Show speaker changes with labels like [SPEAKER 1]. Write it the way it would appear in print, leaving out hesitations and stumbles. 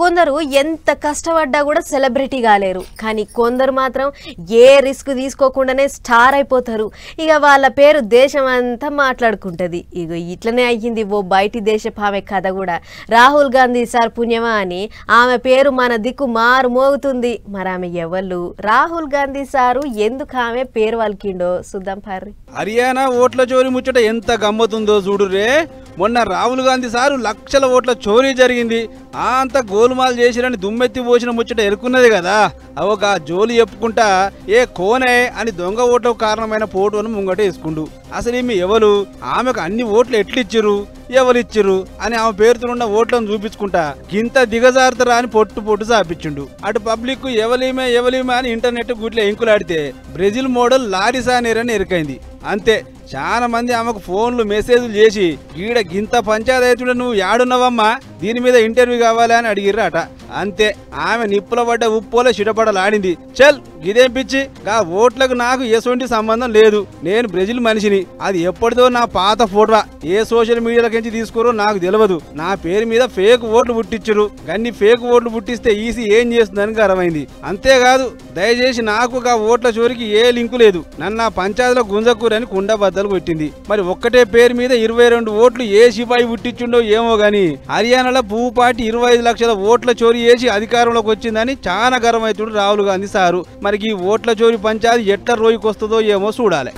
[SPEAKER 1] కొందరు ఎంత కష్టపడ్డా కూడా సెలబ్రిటీ కాలేరు, కానీ కొందరు మాత్రం ఏ రిస్క్ తీసుకోకుండానే స్టార్ అయిపోతారు. ఇక వాళ్ళ పేరు దేశం అంతా మాట్లాడుకుంటుంది. ఇక ఇట్లనే అయ్యింది ఓ బయటి దేశపు ఆమె కథ కూడా. రాహుల్ గాంధీ సార్ పుణ్యమా అని ఆమె పేరు మన దిక్కు మారు మోగుతుంది. మరి ఆమె ఎవళ్ళు, రాహుల్ గాంధీ సారు ఎందుకు ఆమె పేరు వలికిండో చూద్దాం పారి.
[SPEAKER 2] హర్యానా ఓట్ల చోరీ ముచ్చట ఎంత గమ్మతుందో చూడురే. మొన్న రాహుల్ గాంధీ సారు లక్షల ఓట్ల చోరీ జరిగింది, అంత గోలుమాలు చేసిరని దుమ్మెత్తి పోసిన ముచ్చట ఎరుకున్నది కదా. అవొక జోలి చెప్పుకుంటా ఏ కోనే అని దొంగ ఓట్లకు కారణమైన ఫోటోను ముంగట వేసుకుండు. అసలు ఈమె ఎవరు, ఆమెకు అన్ని ఓట్లు ఎట్లిచ్చిర్రు, ఎవరిచ్చిర్రు అని ఆమె పేరుతున్న ఓట్లను చూపించుకుంటా గింత దిగజారుతారా అని పొట్టు సాపించిండు. అటు పబ్లిక్ ఎవలీమే అని ఇంటర్నెట్ గుట్ల ఎంకులాడితే బ్రెజిల్ మోడల్ లారిసా నేరని ఎరికైంది. అంతే, చాలా మంది ఆమెకు ఫోన్లు మెసేజ్లు చేసి ఈడ గింత పంచాయతీలో నువ్వు యాడున్నావమ్మా, దీని మీద ఇంటర్వ్యూ కావాలి అని అడిగిర్రట. అంతే, ఆమె నిప్పుల పడ్డ ఉప్పోలే చిటపడలాడింది. చల్ గిదేం పిచ్చి, గా ఓట్లకు నాకు ఎటువంటి సంబంధం లేదు, నేను బ్రెజిల్ మనిషిని, అది ఎప్పటిదో నా పాత ఫోటో, ఏ సోషల్ మీడియాలకించి తీసుకోరో నాకు తెలియదు, నా పేరు మీద ఫేక్ ఓట్లు పుట్టించరు, గన్ని ఫేక్ ఓట్లు పుట్టిస్తే ఈసీ ఏం చేస్తుందని అర్థమైంది. అంతేకాదు దయచేసి నాకు గా ఓట్ల చోరికి ఏ లింకు లేదు, నన్ను పంచాయతీలో గుంజకూరని కుండబద్దలు కొట్టింది. మరి ఒక్కటే పేరు మీద 22 ఓట్లు ఏ సిపాయి పుట్టించుండో ఏమో గాని హర్యానాలో పువ్వు పార్టీ 25 లక్షల ఓట్ల చోరీ చేసి అధికారంలోకి వచ్చిందని చాలా గర్వమైతుడు రాహుల్ గాంధీ సారు. మరి ఈ ఓట్ల చోరీ పంచాయతీ ఎట్లా రోజుకొస్తుందో ఏమో చూడాలి.